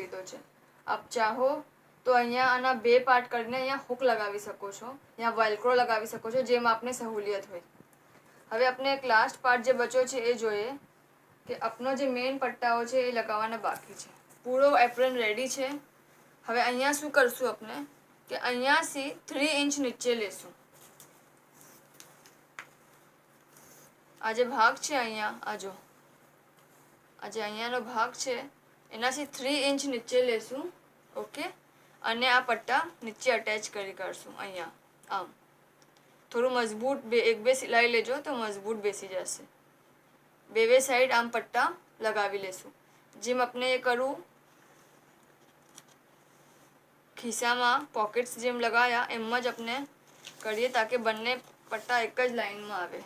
લીધો છે. આપ ચાહો તો અહીંયા આના 2 પાર્ટ કરીને અહીંયા હુક લગાવી શકો છો, અહીંયા વેલ્ક્રો લગાવી શકો છો, જેમાં આપને સહુલિયત હોય. હવે આપણે એક લાસ્ટ પાર્ટ જે બચ્યો છે એ જોઈએ કે આપનો જે મેઇન પટ્ટાઓ છે એ લગાવવાના બાકી છે. પૂરો એપ્રન રેડી છે. હવે અહીંયા શું કરશું આપણે કે અહીંયાથી 3 ઇંચ નીચે લેશું. આ જે ભાગ છે અહીંયા, આ જો આ જે અહીંયાનો ભાગ છે એનાથી 3 ઇંચ નીચે લેશું. ઓકે, અને આ પટ્ટા નીચે અટેચ કરી કરશું. અહીંયા આમ થોડું મજબૂત 1-2 સિલાઈ લેજો તો મજબૂત બેસી જશે. 2 સાઈડ આમ પટ્ટા લગાવી લેશું. જેમ આપણે એ કરું ખિસ્સામાં પોકેટ્સ જેમ લગાવ્યા એમ જ આપણે કરીએ તાકે બંને પટ્ટા એક જ લાઈનમાં આવે.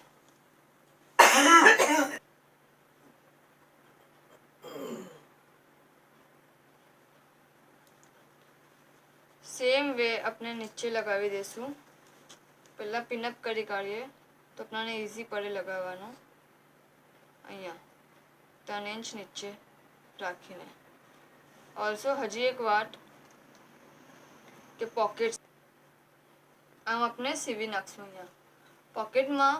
સેમ વે આપણે નીચે લગાવી દઈશું. પહેલાં પિનઅપ કરી કાઢીએ તો આપણને ઇઝી પડે લગાવવાનો. અહીંયા 3 ઇંચ નીચે રાખીને. ઓલ્સો હજી એક વાત કે પોકેટ્સ આમ આપણે સીવી નાખશું. અહીંયા પોકેટમાં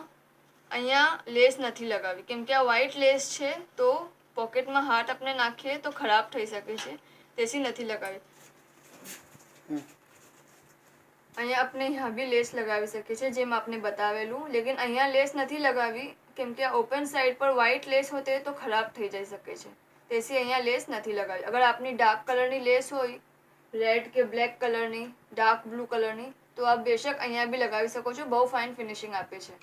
અહીંયા લેસ નથી લગાવી કેમ કે આ વ્હાઈટ લેસ છે, તો પોકેટમાં હાથ આપણે નાખીએ તો ખરાબ થઈ શકે છે, તેથી નથી લગાવી. અહીંયા આપણે यहाँ भी લેસ લગાવી શકીએ છીએ જેમ આપને બતાવેલું, લેકિન અહીંયા લેસ નથી લગાવી કેમ કે ઓપન સાઈડ પર વ્હાઈટ લેસ હોતે તો ખરાબ થઈ જઈ શકે છે, તેથી અહીંયા લેસ નથી લગાવી. અગર આપની ડાર્ક કલરની લેસ હોય, રેડ કે બ્લેક કલરની, ડાર્ક બ્લુ કલરની, તો આપ બેશક અહીંયા બી લગાવી શકો છો. બહુ ફાઇન ફિનિશિંગ આપે છે.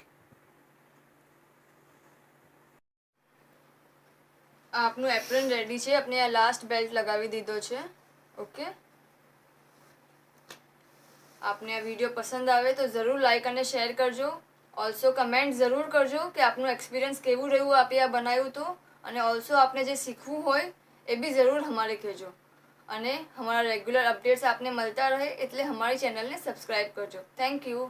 આપનું એપ્રન રેડી છે. આપણે આ લાસ્ટ બેલ્ટ લગાવી દીધો છે. ઓકે, આપને આ વિડીયો પસંદ આવે તો જરૂર લાઈક અને શેર કરજો. ઓલ્સો કમેન્ટ જરૂર કરજો કે આપનું એક્સપિરિયન્સ કેવું રહ્યું આપે આ બનાવ્યું તો, અને ઓલ્સો આપને જે શીખવું હોય એ બી જરૂર અમારે કહેજો. અને અમારા રેગ્યુલર અપડેટ્સ આપને મળતા રહે એટલે અમારી ચેનલને સબસ્ક્રાઈબ કરજો. Thank you.